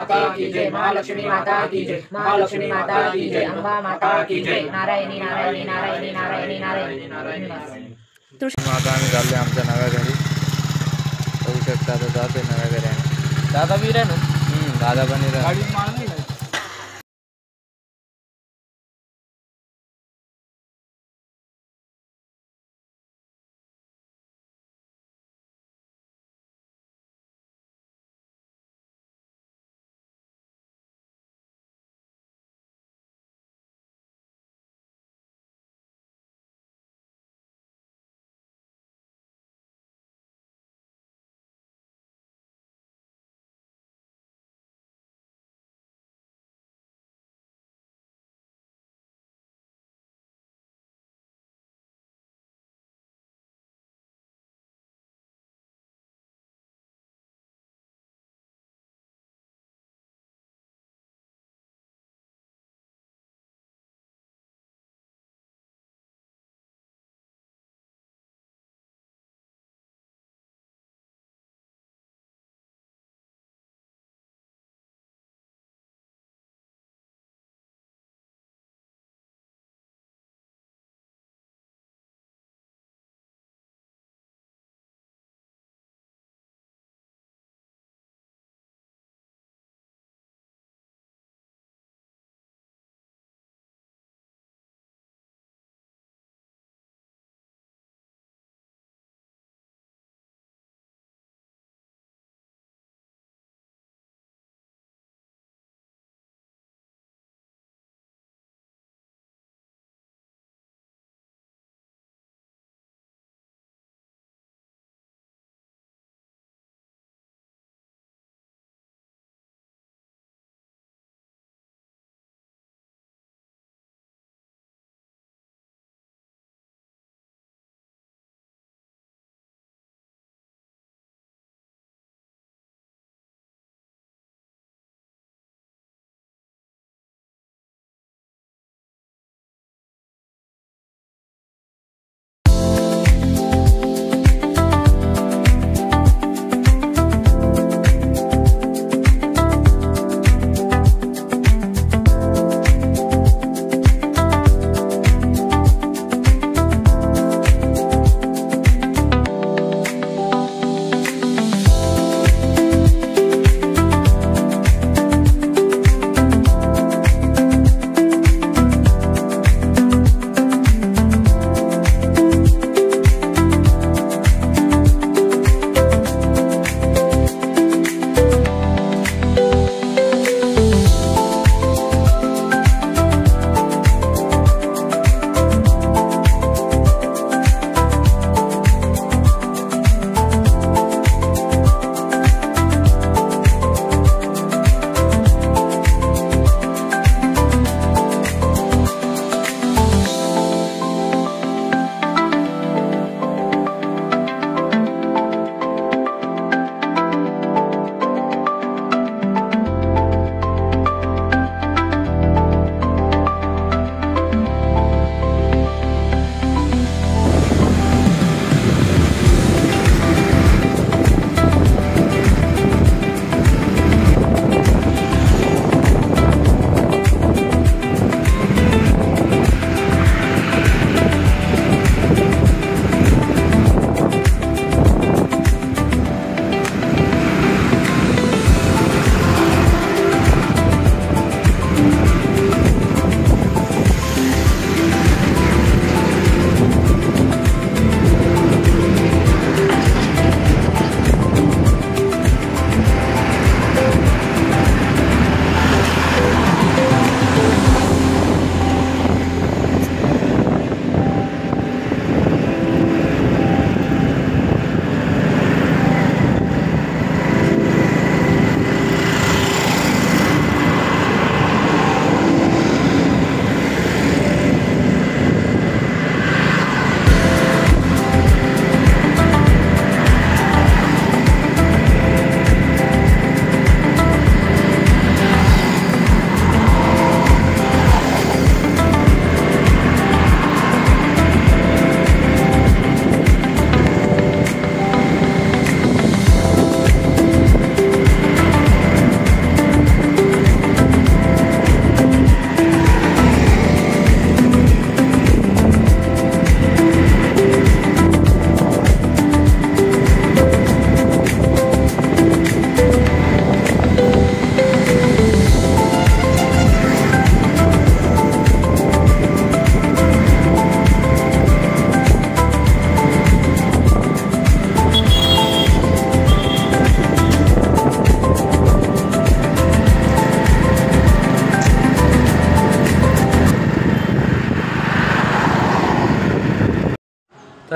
माता की जय, महालक्ष्मी माता की जय, महालक्ष्मी माता की जय, अंबा माता की जय, नारायणी नारायणी नारायणी नारायणी नारायणी नारायणी. आता आम्ही चाललोय आमच्या नव्या घरी. होऊ शकता आता जातोय नव्या घरी आम्ही. दादा वीर आहे ना दादा पण इथं. गाडी माळ नाही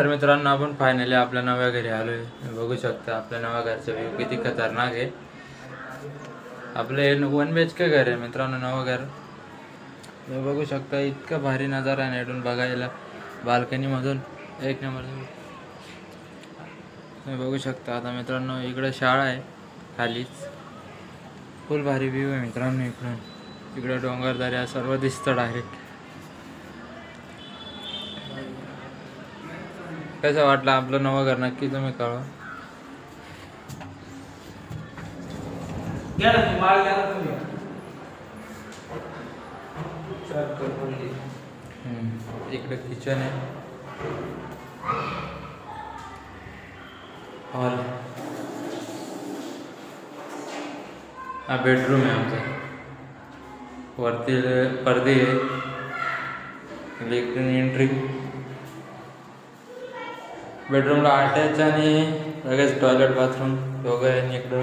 तर मित्रांनो आपण फायनली आपल्या नव्या घरी आलोय. बघू शकता आपल्या नव्या घरचा व्ह्यू किती खतरनाक आहे. आपले 1 BHK घर आहे मित्रांनो, नवं घर. तुम्ही बघू शकता इतका भारी नजारा आहे इकडून बघायला बाल्कनीमधून, एक नंबर. तुम्ही बघू शकता. आता मित्रांनो इकडे शाळा आहे खालीच, फुल भारी व्ह्यू आहे मित्रांनो. इकडे डोंगरदऱ्या सर्व दिसतं डायरेक्ट. कसं वाटलं आपलं नवं घर नक्की तुम्ही कळवा. इकडे किचन आहे, हॉल, हा बेडरूम आहे आमचा. वरती पडदे आहे, इकडून एंट्री. बेडरूमला अटॅच आणि लगेच टॉयलेट बाथरूम दोघं आहे. आणि इकडं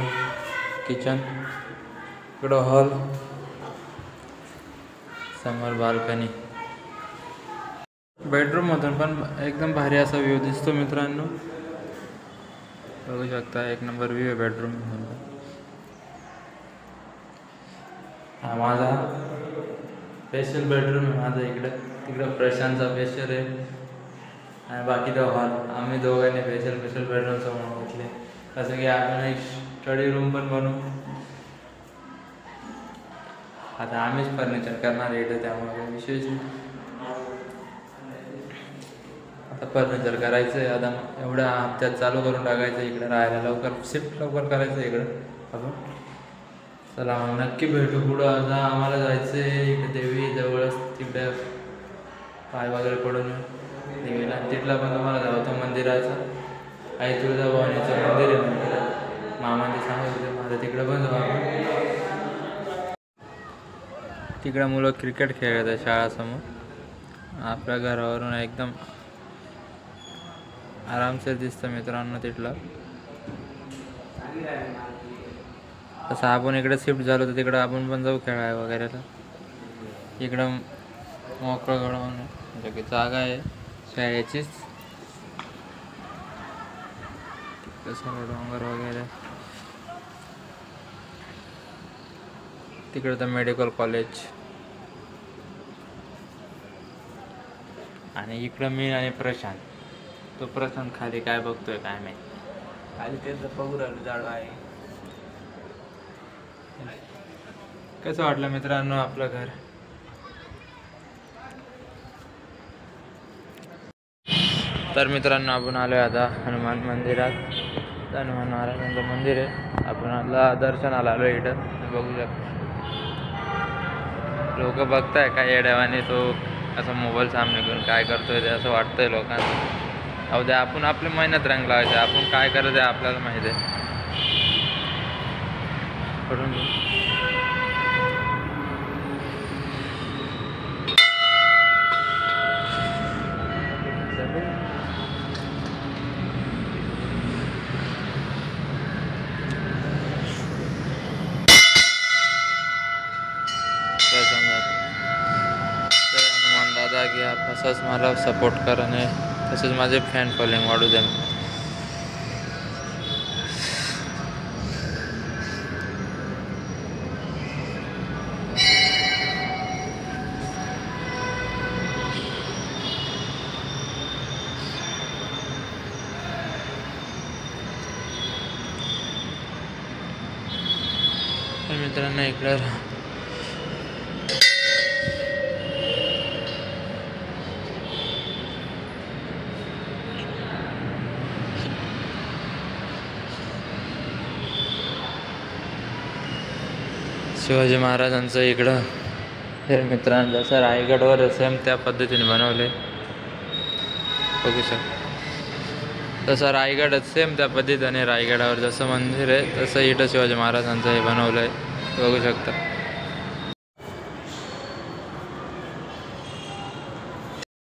किचन, इकडं हॉल, समोर बाल्कनी. बेडरूममधून पण एकदम भारी असा व्ह्यू दिसतो मित्रांनो. बघू शकता एक नंबर व्ह्यू आहे बेडरूममधून. हा माझा स्पेशल बेडरूम आहे माझा. तिकडं प्रशांतचा स्पेशल आहे आणि बाकी तो हॉल. आम्ही दोघांनी स्पेशल बेडरूम समोर घेतले. कसं की आपण एक स्टडी रूम पण बनवू. आता आम्हीच फर्निचर करणार आहे इथं, त्यामुळे काही विशेष नाही. आता फर्निचर करायचं आहे. आता एवढ्या हप्त्यात चालू करून टाकायचं इकडे राहायला. लवकर करायचं इकडं आपण. चला मग नक्की भेटू पुढं. आता आम्हाला जायचं आहे इकडे देवी जवळच, तिकडे पाय वगैरे पडून देवीला. तिथला पण तुम्हाला जावतो मंदिराचा. आई तुळजाभवानीचं मंदिर आहे मंदिरात. मामाने सांगितलं माझं तिकडं पण जाऊ आपण. तिकडं मुलं क्रिकेट खेळत आहे शाळासमोर. आपल्या घरावरून एकदम आरामशीर दिसतं मित्रांनो तिथलं. तसं आपण इकडे शिफ्ट झालो तर तिकडं आपण पण जाऊ खेळाय वगैरेला. इकडं मोकळं गडवून म्हणजे की जागा आहे शाळेचीच. सर्व डोंगर वगैरे. तिकडं तर मेडिकल कॉलेज. आणि इकडं मी आणि प्रशांत. तो प्रशांत खाली काय बघतोय काय माहिती. खाली त्याचं बघू राहिलो झाड आहे. कसं वाटलं मित्रांनो आपलं घर. तर मित्रांनो आपण आलो आहे आता हनुमान मंदिरात. हनुमान महाराजांचं मंदिर आहे. आपण आता दर्शनाला आलो इथं. बघू शकता लोक बघताय काय येड्यावाने तो असं मोबाईल सामने घेऊन काय करतोय ते असं वाटतंय लोकांना. अहो द्या आपण आपली मेहनत रंग लावायची. आपण काय करायचं आहे आपल्याला माहिती आहे. पडून हनुमान दादा की आप असंच मला सपोर्ट करा आणि तसेच माझे फॅन फॉलोइंग वाढू द्या. मित्रांनो इकडं शिवाजी महाराजांचं इकडं हे मित्रांनो जसं रायगडवर सेम त्या पद्धतीने बनवले. बघू शकता तसं रायगडच सेम त्या पद्धतीने रायगडावर जसं मंदिर आहे तसं इथं शिवाजी महाराजांचं हे बनवलं आहे. बघू शकता.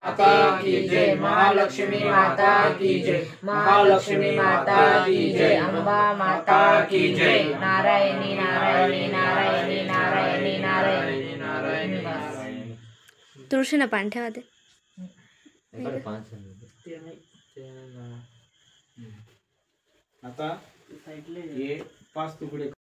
माता की जय, महालक्ष्मी माता की जय, महालक्ष्मी माता की जय, अंबा माता की जय. नारायणी नारायणी नारायणी नारायणी नारायणी नारायणी. तुळशीनं पान ठेवा ते. आता हे 5 तुकडे